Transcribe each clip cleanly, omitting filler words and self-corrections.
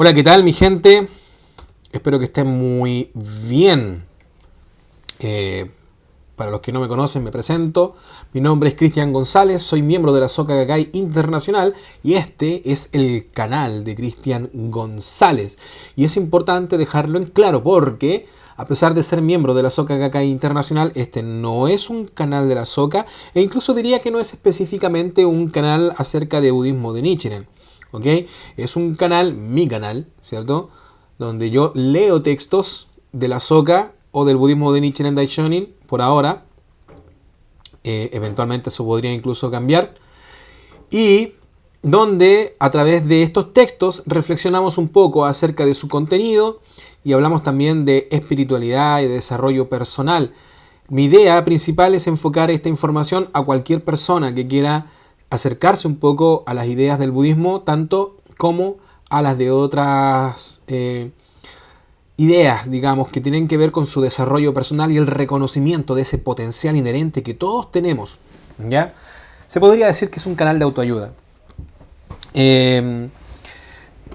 Hola, ¿qué tal mi gente? Espero que estén muy bien. Para los que no me conocen, me presento. Mi nombre es Cristian González, soy miembro de la Soka Gakkai Internacional y este es el canal de Cristian González. Y es importante dejarlo en claro porque, a pesar de ser miembro de la Soka Gakkai Internacional, este no es un canal de la Soka e incluso diría que no es específicamente un canal acerca de budismo de Nichiren. ¿Ok? Es un canal, mi canal, ¿cierto? Donde yo leo textos de la Soka o del budismo de Nichiren Daishonin por ahora. Eventualmente eso podría incluso cambiar. Y donde a través de estos textos reflexionamos un poco acerca de su contenido y hablamos también de espiritualidad y de desarrollo personal. Mi idea principal es enfocar esta información a cualquier persona que quiera acercarse un poco a las ideas del budismo, tanto como a las de otras ideas, digamos, que tienen que ver con su desarrollo personal y el reconocimiento de ese potencial inherente que todos tenemos, ¿ya? Se podría decir que es un canal de autoayuda.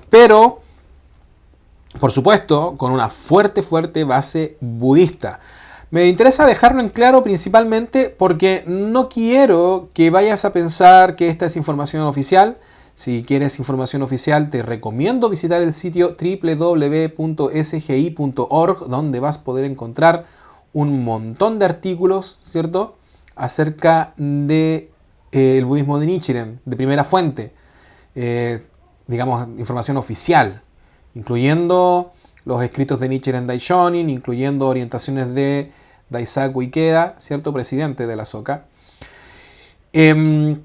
Pero, por supuesto, con una fuerte base budista. Me interesa dejarlo en claro principalmente porque no quiero que vayas a pensar que esta es información oficial. Si quieres información oficial, te recomiendo visitar el sitio www.sgi.org, donde vas a poder encontrar un montón de artículos, ¿cierto?, acerca de el budismo de Nichiren, de primera fuente, digamos, información oficial, incluyendo los escritos de Nichiren Daishonin, incluyendo orientaciones de Daisaku Ikeda, cierto, presidente de la Soka. Y me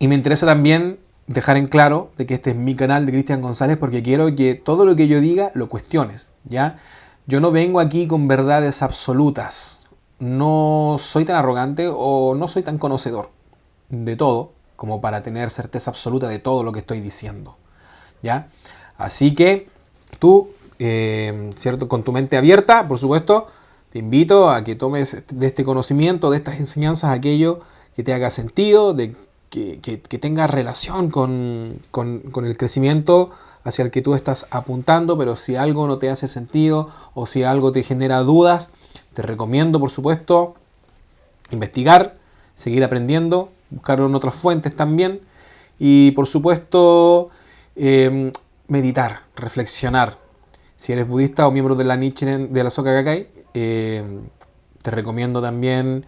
interesa también dejar en claro de que este es mi canal de Cristian González porque quiero que todo lo que yo diga lo cuestiones, ¿ya? Yo no vengo aquí con verdades absolutas. No soy tan arrogante o no soy tan conocedor de todo como para tener certeza absoluta de todo lo que estoy diciendo, ¿ya? Así que tú, ¿cierto? Con tu mente abierta, por supuesto, te invito a que tomes de este conocimiento, de estas enseñanzas, aquello que te haga sentido, que tenga relación con el crecimiento hacia el que tú estás apuntando, pero si algo no te hace sentido o si algo te genera dudas, te recomiendo, por supuesto, investigar, seguir aprendiendo, buscar en otras fuentes también y, por supuesto, meditar, reflexionar. Si eres budista o miembro de la Nichiren, de la Soka Gakkai, te recomiendo también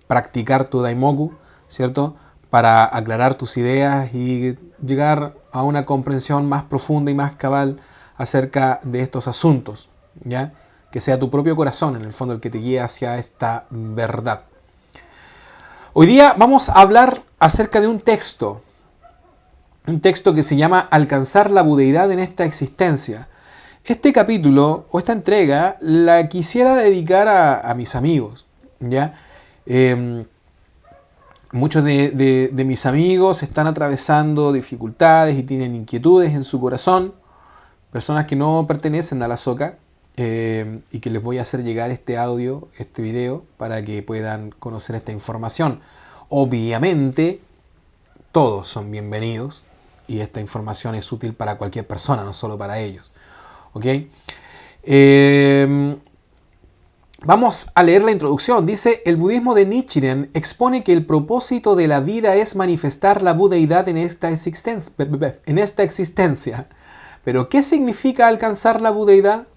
practicar tu Daimoku, ¿cierto?, para aclarar tus ideas y llegar a una comprensión más profunda y más cabal acerca de estos asuntos, ¿ya? Que sea tu propio corazón, en el fondo, el que te guíe hacia esta verdad. Hoy día vamos a hablar acerca de un texto que se llama Alcanzar la budeidad en esta existencia. Este capítulo o esta entrega la quisiera dedicar a mis amigos, ¿ya? Muchos de mis amigos están atravesando dificultades y tienen inquietudes en su corazón, personas que no pertenecen a la Soka, y que les voy a hacer llegar este audio, este video, para que puedan conocer esta información. Obviamente, todos son bienvenidos y esta información es útil para cualquier persona, no solo para ellos. ¿Ok? Vamos a leer la introducción. Dice, el budismo de Nichiren expone que el propósito de la vida es manifestar la budeidad en esta existencia. Pero, ¿qué significa alcanzar la budeidad?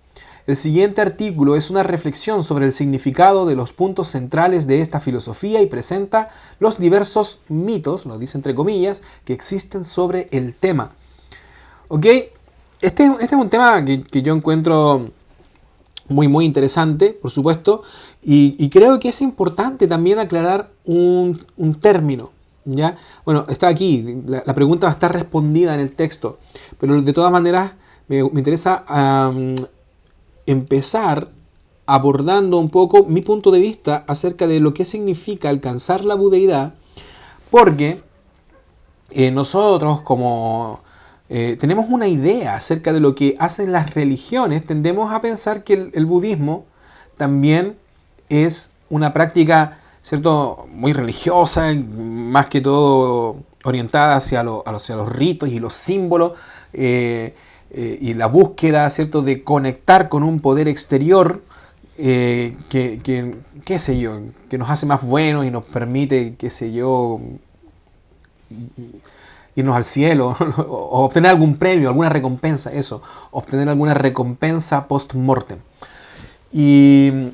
El siguiente artículo es una reflexión sobre el significado de los puntos centrales de esta filosofía y presenta los diversos mitos, lo dice entre comillas, que existen sobre el tema. ¿Ok? Este es un tema que yo encuentro muy interesante, por supuesto, y creo que es importante también aclarar un término, ¿ya? Bueno, está aquí, la pregunta va a estar respondida en el texto, pero de todas maneras me interesa empezar abordando un poco mi punto de vista acerca de lo que significa alcanzar la budeidad, porque nosotros como tenemos una idea acerca de lo que hacen las religiones, tendemos a pensar que el budismo también es una práctica, ¿cierto?, muy religiosa, más que todo orientada hacia los ritos y los símbolos, y la búsqueda, ¿cierto?, de conectar con un poder exterior qué sé yo, que nos hace más buenos y nos permite, qué sé yo, irnos al cielo o obtener algún premio, alguna recompensa, eso, obtener alguna recompensa post-mortem. Y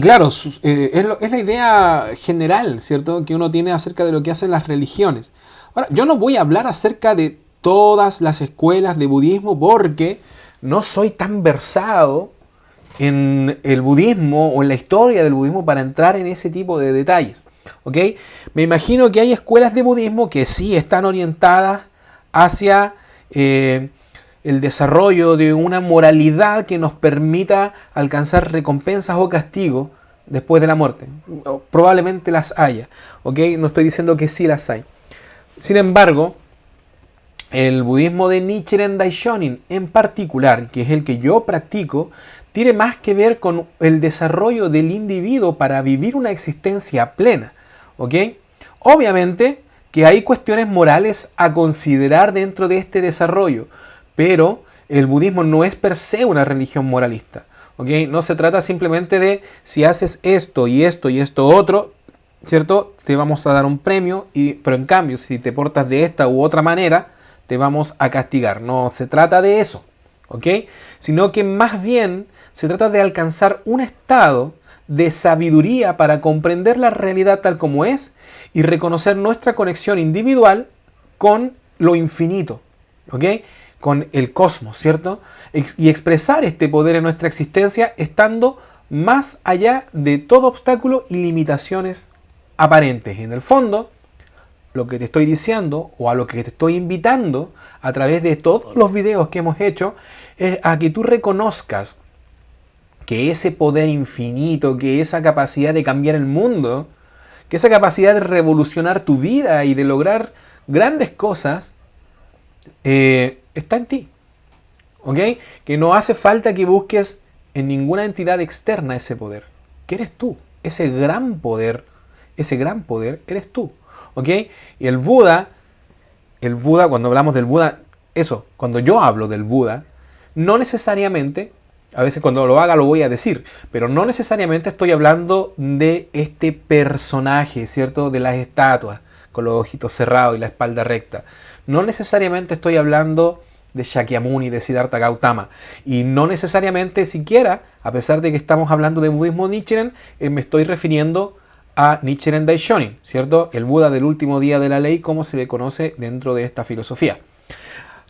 claro, es la idea general, ¿cierto?, que uno tiene acerca de lo que hacen las religiones. Ahora, yo no voy a hablar acerca de todas las escuelas de budismo porque no soy tan versado en el budismo o en la historia del budismo para entrar en ese tipo de detalles. ¿Ok? Me imagino que hay escuelas de budismo que sí están orientadas hacia el desarrollo de una moralidad que nos permita alcanzar recompensas o castigos después de la muerte. Probablemente las haya. ¿Ok? No estoy diciendo que sí las hay. Sin embargo, el budismo de Nichiren Daishonin en particular, que es el que yo practico, tiene más que ver con el desarrollo del individuo para vivir una existencia plena. ¿Ok? Obviamente que hay cuestiones morales a considerar dentro de este desarrollo, pero el budismo no es per se una religión moralista. ¿Ok? No se trata simplemente de si haces esto y esto y esto otro, ¿cierto?, te vamos a dar un premio, pero en cambio si te portas de esta u otra manera, te vamos a castigar. No se trata de eso, ¿ok? Sino que más bien se trata de alcanzar un estado de sabiduría para comprender la realidad tal como es y reconocer nuestra conexión individual con lo infinito, ¿ok? Con el cosmos, ¿cierto? Y expresar este poder en nuestra existencia estando más allá de todo obstáculo y limitaciones aparentes. En el fondo, lo que te estoy diciendo o a lo que te estoy invitando a través de todos los videos que hemos hecho es a que tú reconozcas que ese poder infinito, que esa capacidad de cambiar el mundo, que esa capacidad de revolucionar tu vida y de lograr grandes cosas, está en ti. ¿Ok? Que no hace falta que busques en ninguna entidad externa ese poder. Que eres tú. Ese gran poder eres tú. ¿Ok? Y el Buda, cuando hablamos del Buda, cuando yo hablo del Buda, no necesariamente, a veces cuando lo haga lo voy a decir, pero no necesariamente estoy hablando de este personaje, ¿cierto?, de las estatuas, con los ojitos cerrados y la espalda recta. No necesariamente estoy hablando de Shakyamuni, de Siddhartha Gautama. Y no necesariamente siquiera, a pesar de que estamos hablando de budismo Nichiren, me estoy refiriendo a Nichiren Daishonin, ¿cierto? El Buda del último día de la ley, como se le conoce dentro de esta filosofía.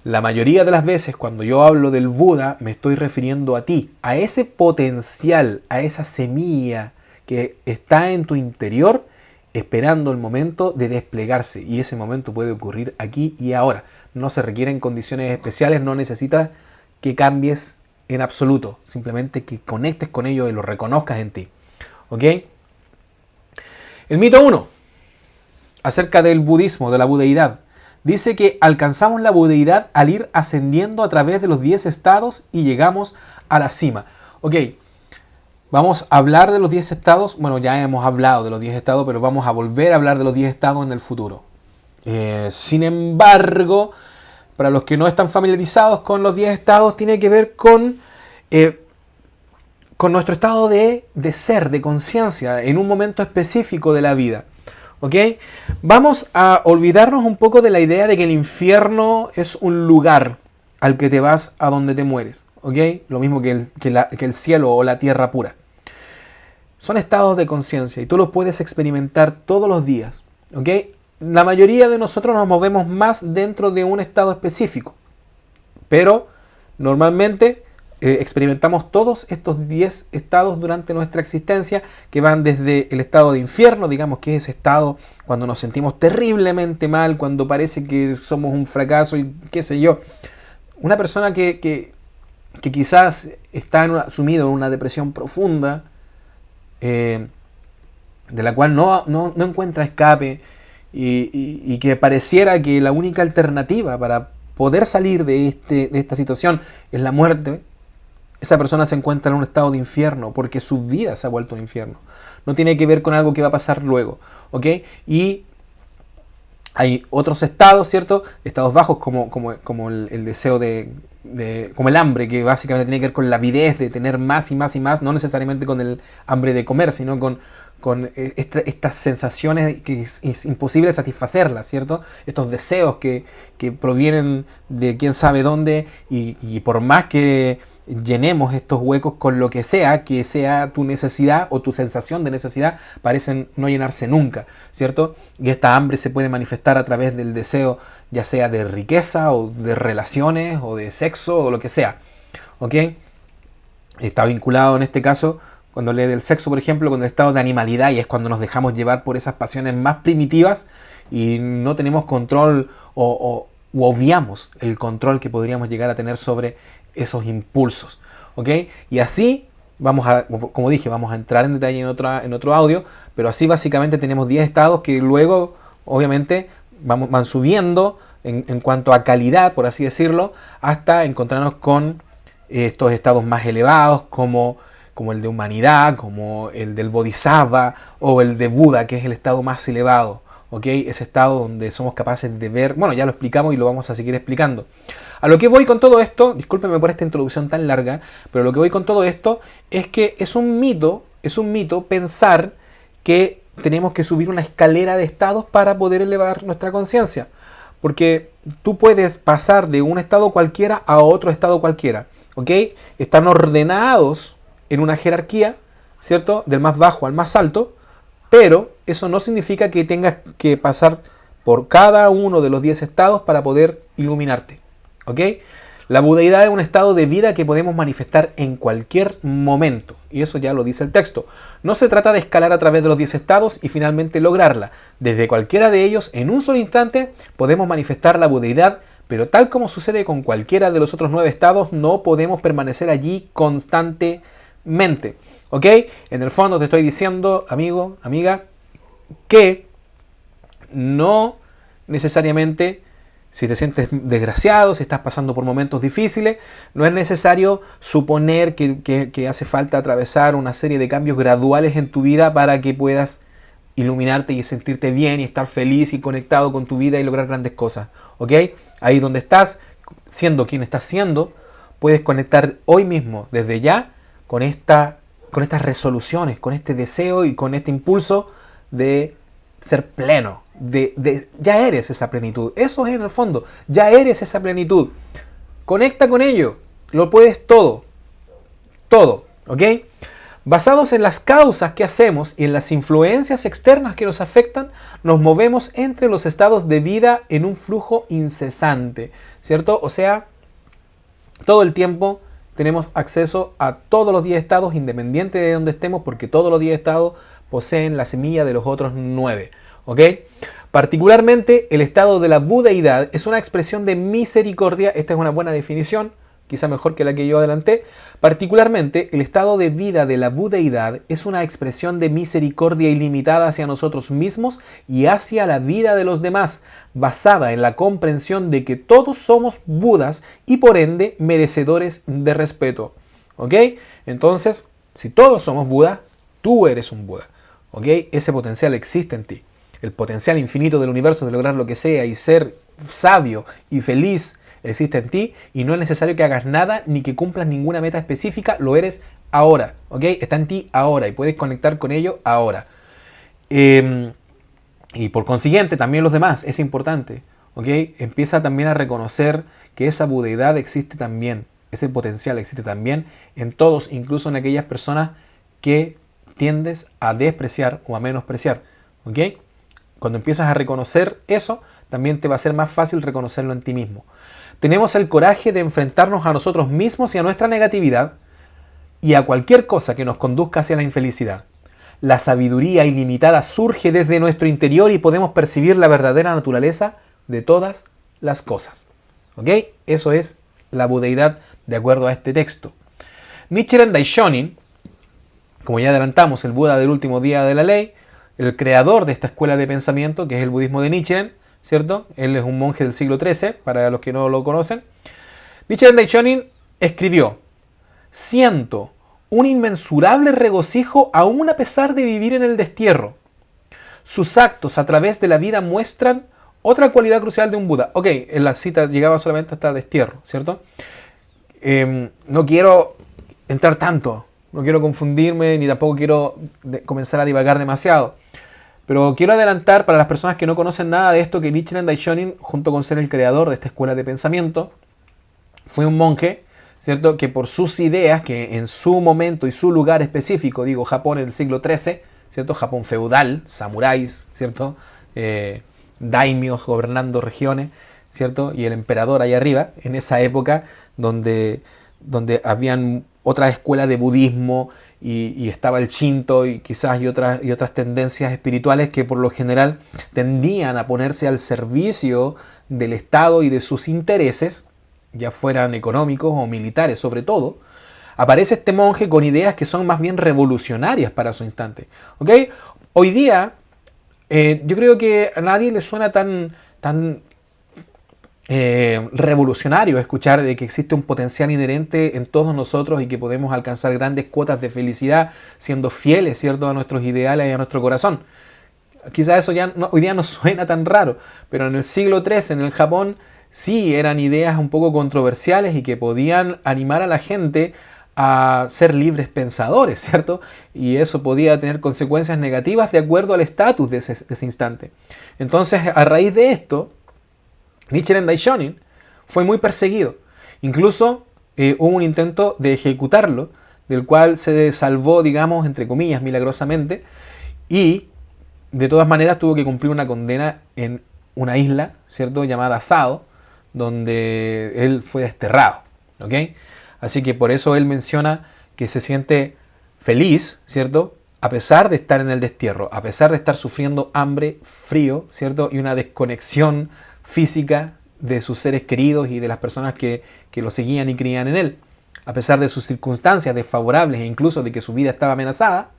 La mayoría de las veces cuando yo hablo del Buda me estoy refiriendo a ti, a ese potencial, a esa semilla que está en tu interior esperando el momento de desplegarse, y ese momento puede ocurrir aquí y ahora. No se requieren condiciones especiales, no necesitas que cambies en absoluto, simplemente que conectes con ello y lo reconozcas en ti. ¿Ok? El mito 1, acerca del budismo, de la budeidad, dice que alcanzamos la budeidad al ir ascendiendo a través de los 10 estados y llegamos a la cima. Ok, vamos a hablar de los 10 estados. Bueno, ya hemos hablado de los 10 estados, pero vamos a volver a hablar de los 10 estados en el futuro. Sin embargo, para los que no están familiarizados con los 10 estados, tiene que ver con nuestro estado de ser, de conciencia, en un momento específico de la vida. ¿Ok? Vamos a olvidarnos un poco de la idea de que el infierno es un lugar al que te vas a donde te mueres. ¿Ok? Lo mismo que el cielo o la tierra pura. Son estados de conciencia y tú los puedes experimentar todos los días. ¿Ok? La mayoría de nosotros nos movemos más dentro de un estado específico. Pero normalmente experimentamos todos estos 10 estados durante nuestra existencia, que van desde el estado de infierno, digamos que es ese estado cuando nos sentimos terriblemente mal, cuando parece que somos un fracaso y qué sé yo. Una persona que quizás está sumido en una depresión profunda, de la cual no encuentra escape, y que pareciera que la única alternativa para poder salir de esta situación es la muerte. Esa persona se encuentra en un estado de infierno porque su vida se ha vuelto un infierno. No tiene que ver con algo que va a pasar luego, ¿ok? Y Hay otros estados, ¿cierto? Estados bajos como el deseo como el hambre, que básicamente tiene que ver con la avidez de tener más y más y más, no necesariamente con el hambre de comer, sino con estas sensaciones que es imposible satisfacerlas, ¿cierto? Estos deseos que provienen de quién sabe dónde y por más que llenemos estos huecos con lo que sea tu necesidad o tu sensación de necesidad, parecen no llenarse nunca, ¿cierto? Y esta hambre se puede manifestar a través del deseo, ya sea de riqueza o de relaciones o de sexo o lo que sea, ¿ok? Está vinculado en este caso, cuando lee del sexo, por ejemplo, con el estado de animalidad, y es cuando nos dejamos llevar por esas pasiones más primitivas y no tenemos control u obviamos el control que podríamos llegar a tener sobre esos impulsos, ¿ok? Y así como dije, vamos a entrar en detalle en otro audio, pero así básicamente tenemos 10 estados que luego, obviamente, van subiendo en cuanto a calidad, por así decirlo, hasta encontrarnos con estos estados más elevados como el de humanidad, como el del Bodhisattva o el de Buda, que es el estado más elevado, ¿ok? Ese estado donde somos capaces de ver, bueno, ya lo explicamos y lo vamos a seguir explicando. A lo que voy con todo esto, discúlpenme por esta introducción tan larga, pero lo que voy con todo esto es que es un mito pensar que tenemos que subir una escalera de estados para poder elevar nuestra conciencia. Porque tú puedes pasar de un estado cualquiera a otro estado cualquiera, ¿ok? Están ordenados en una jerarquía, ¿cierto? Del más bajo al más alto, pero eso no significa que tengas que pasar por cada uno de los 10 estados para poder iluminarte, ¿ok? La budeidad es un estado de vida que podemos manifestar en cualquier momento, y eso ya lo dice el texto. No se trata de escalar a través de los 10 estados y finalmente lograrla. Desde cualquiera de ellos, en un solo instante, podemos manifestar la budeidad, pero tal como sucede con cualquiera de los otros 9 estados, no podemos permanecer allí constantemente, ¿ok? En el fondo te estoy diciendo, amigo, amiga, que no necesariamente, si te sientes desgraciado, si estás pasando por momentos difíciles, no es necesario suponer que hace falta atravesar una serie de cambios graduales en tu vida para que puedas iluminarte y sentirte bien y estar feliz y conectado con tu vida y lograr grandes cosas, ¿ok? Ahí donde estás, siendo quien estás siendo, puedes conectar hoy mismo, desde ya, con estas resoluciones, con este deseo y con este impulso de ser pleno. Ya eres esa plenitud. Eso es en el fondo. Ya eres esa plenitud. Conecta con ello. Lo puedes todo. Todo. ¿Ok? Basados en las causas que hacemos y en las influencias externas que nos afectan, nos movemos entre los estados de vida en un flujo incesante. ¿Cierto? O sea, todo el tiempo tenemos acceso a todos los 10 estados, independiente de donde estemos, porque todos los 10 estados poseen la semilla de los otros 9. ¿Ok? Particularmente, el estado de la budeidad es una expresión de misericordia. Esta es una buena definición, quizá mejor que la que yo adelanté. Particularmente, el estado de vida de la budeidad es una expresión de misericordia ilimitada hacia nosotros mismos y hacia la vida de los demás, basada en la comprensión de que todos somos Budas y por ende merecedores de respeto. ¿Ok? Entonces, si todos somos Budas, tú eres un Buda. ¿Ok? Ese potencial existe en ti. El potencial infinito del universo de lograr lo que sea y ser sabio y feliz existe en ti y no es necesario que hagas nada ni que cumplas ninguna meta específica, lo eres ahora, ¿ok? Está en ti ahora y puedes conectar con ello ahora. Y por consiguiente también los demás, es importante, ¿ok? Empieza también a reconocer que esa budeidad existe también, ese potencial existe también en todos, incluso en aquellas personas que tiendes a despreciar o a menospreciar, ¿ok? Cuando empiezas a reconocer eso, también te va a ser más fácil reconocerlo en ti mismo. Tenemos el coraje de enfrentarnos a nosotros mismos y a nuestra negatividad y a cualquier cosa que nos conduzca hacia la infelicidad. La sabiduría ilimitada surge desde nuestro interior y podemos percibir la verdadera naturaleza de todas las cosas. ¿Ok? Eso es la budeidad de acuerdo a este texto. Nichiren Daishonin, como ya adelantamos, el Buda del último día de la ley, el creador de esta escuela de pensamiento, que es el budismo de Nichiren, ¿cierto? Él es un monje del siglo XIII, para los que no lo conocen. Nichiren Daishonin escribió: siento un inmensurable regocijo aún a pesar de vivir en el destierro. Sus actos a través de la vida muestran Otra cualidad crucial de un Buda. Ok, en la cita llegaba solamente hasta destierro, ¿cierto? No quiero entrar tanto, no quiero confundirme, ni tampoco quiero comenzar a divagar demasiado. Pero quiero adelantar para las personas que no conocen nada de esto que Nichiren Daishonin, junto con ser el creador de esta escuela de pensamiento, fue un monje, ¿cierto? Que por sus ideas, que en su momento y su lugar específico, digo Japón en el siglo XIII, ¿cierto? Japón feudal, samuráis, ¿cierto? Daimios gobernando regiones, ¿cierto? Y el emperador ahí arriba, en esa época donde habían otras escuelas de budismo y estaba el Shinto y quizás y otras tendencias espirituales que por lo general tendían a ponerse al servicio del Estado y de sus intereses, ya fueran económicos o militares sobre todo. Aparece este monje con ideas que son más bien revolucionarias para su instante. ¿Ok? Hoy día yo creo que a nadie le suena tan revolucionario escuchar de que existe un potencial inherente en todos nosotros y que podemos alcanzar grandes cuotas de felicidad siendo fieles, ¿cierto?, a nuestros ideales y a nuestro corazón. Quizás eso ya hoy día no suena tan raro, pero en el siglo XIII en el Japón sí eran ideas un poco controversiales y que podían animar a la gente a ser libres pensadores, ¿cierto? Y eso podía tener consecuencias negativas de acuerdo al estatus de ese instante. Entonces, a raíz de esto, Nichiren Daishonin fue muy perseguido. Incluso hubo un intento de ejecutarlo, del cual se salvó, digamos, entre comillas, milagrosamente, y de todas maneras tuvo que cumplir una condena en una isla, ¿cierto?, llamada Sado, donde él fue desterrado, ¿ok? Así que por eso él menciona que se siente feliz, ¿cierto?, a pesar de estar en el destierro, a pesar de estar sufriendo hambre, frío, ¿cierto?, y una desconexión física de sus seres queridos y de las personas que lo seguían y creían en él. A pesar de sus circunstancias desfavorables e incluso de que su vida estaba amenazada,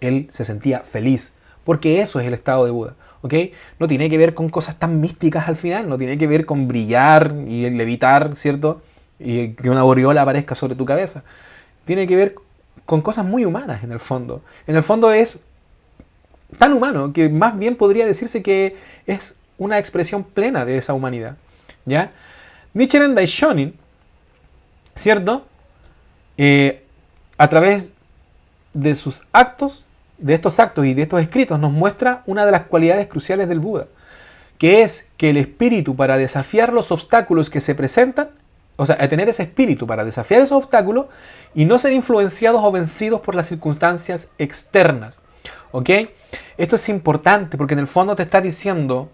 él se sentía feliz, porque eso es el estado de Buda, ¿ok? No tiene que ver con cosas tan místicas al final, no tiene que ver con brillar y levitar, ¿cierto?, y que una aureola aparezca sobre tu cabeza. Tiene que ver con cosas muy humanas en el fondo. En el fondo es tan humano que más bien podría decirse que es una expresión plena de esa humanidad, ¿ya? Nichiren Daishonin, ¿cierto?, a través de sus actos, de estos actos y de estos escritos, nos muestra una de las cualidades cruciales del Buda, que es que el espíritu para desafiar los obstáculos que se presentan, o sea, tener ese espíritu para desafiar esos obstáculos y no ser influenciados o vencidos por las circunstancias externas, ¿ok? Esto es importante porque en el fondo te está diciendo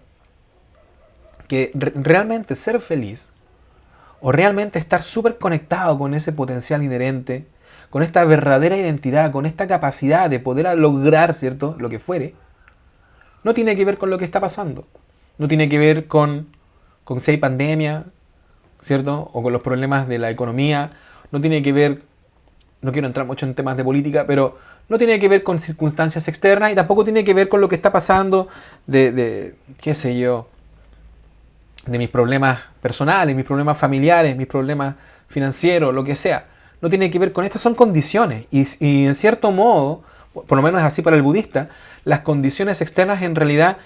que realmente ser feliz o realmente estar súper conectado con ese potencial inherente, con esta verdadera identidad, con esta capacidad de poder lograr, ¿cierto?, lo que fuere, no tiene que ver con lo que está pasando. No tiene que ver con si hay pandemia, ¿cierto?, o con los problemas de la economía. No tiene que ver, no quiero entrar mucho en temas de política, pero no tiene que ver con circunstancias externas y tampoco tiene que ver con lo que está pasando qué sé yo, de mis problemas personales, mis problemas familiares, mis problemas financieros, lo que sea. No tiene que ver con estas, son condiciones. Y en cierto modo, por lo menos es así para el budista, las condiciones externas en realidad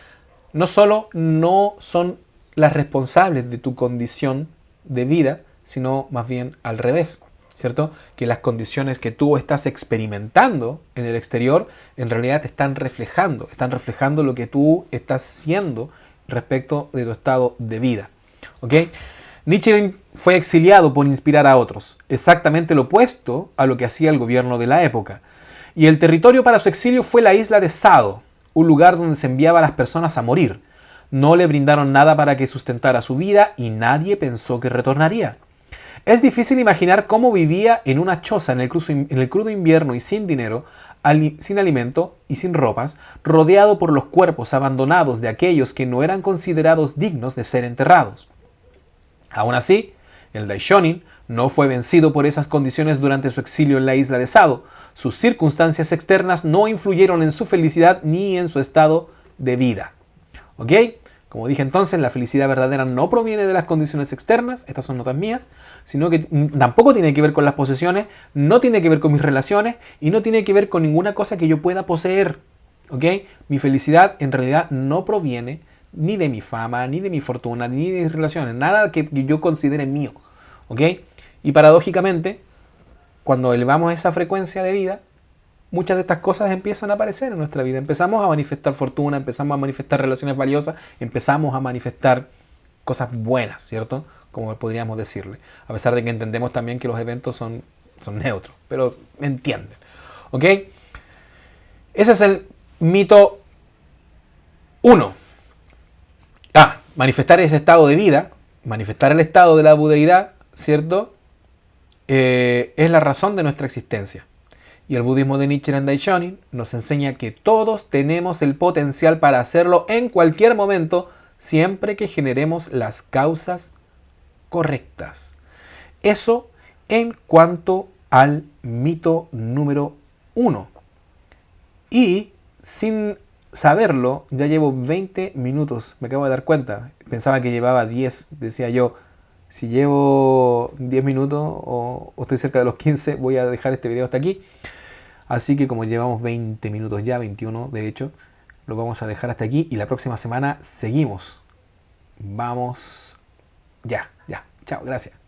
no solo no son las responsables de tu condición de vida, sino más bien al revés, ¿cierto? Que las condiciones que tú estás experimentando en el exterior en realidad te están reflejando lo que tú estás siendo respecto de tu estado de vida, ¿ok? Nichiren fue exiliado por inspirar a otros, exactamente lo opuesto a lo que hacía el gobierno de la época. Y el territorio para su exilio fue la isla de Sado, un lugar donde se enviaba a las personas a morir. No le brindaron nada para que sustentara su vida y nadie pensó que retornaría. Es difícil imaginar cómo vivía en una choza en el crudo invierno y sin dinero, sin alimento y sin ropas, rodeado por los cuerpos abandonados de aquellos que no eran considerados dignos de ser enterrados. Aún así, el Daishonin no fue vencido por esas condiciones durante su exilio en la isla de Sado. Sus circunstancias externas no influyeron en su felicidad ni en su estado de vida. ¿Ok? Como dije entonces, la felicidad verdadera no proviene de las condiciones externas, estas son notas mías, sino que tampoco tiene que ver con las posesiones, no tiene que ver con mis relaciones y no tiene que ver con ninguna cosa que yo pueda poseer. ¿Ok? Mi felicidad en realidad no proviene ni de mi fama, ni de mi fortuna, ni de mis relaciones, nada que yo considere mío. ¿Ok? Y paradójicamente, cuando elevamos esa frecuencia de vida, muchas de estas cosas empiezan a aparecer en nuestra vida. Empezamos a manifestar fortuna, empezamos a manifestar relaciones valiosas, empezamos a manifestar cosas buenas, ¿cierto? Como podríamos decirle. A pesar de que entendemos también que los eventos son neutros, pero me entienden. ¿Ok? Ese es el mito 1. Manifestar ese estado de vida, manifestar el estado de la budeidad, ¿cierto? Es la razón de nuestra existencia. Y el budismo de Nichiren Daishonin nos enseña que todos tenemos el potencial para hacerlo en cualquier momento, siempre que generemos las causas correctas. Eso en cuanto al mito número 1. Y sin saberlo, ya llevo 20 minutos, me acabo de dar cuenta. Pensaba que llevaba 10, decía yo. Si llevo 10 minutos o estoy cerca de los 15, voy a dejar este video hasta aquí. Así que como llevamos 20 minutos ya, 21 de hecho, lo vamos a dejar hasta aquí y la próxima semana seguimos. Vamos. Ya. Chao, gracias.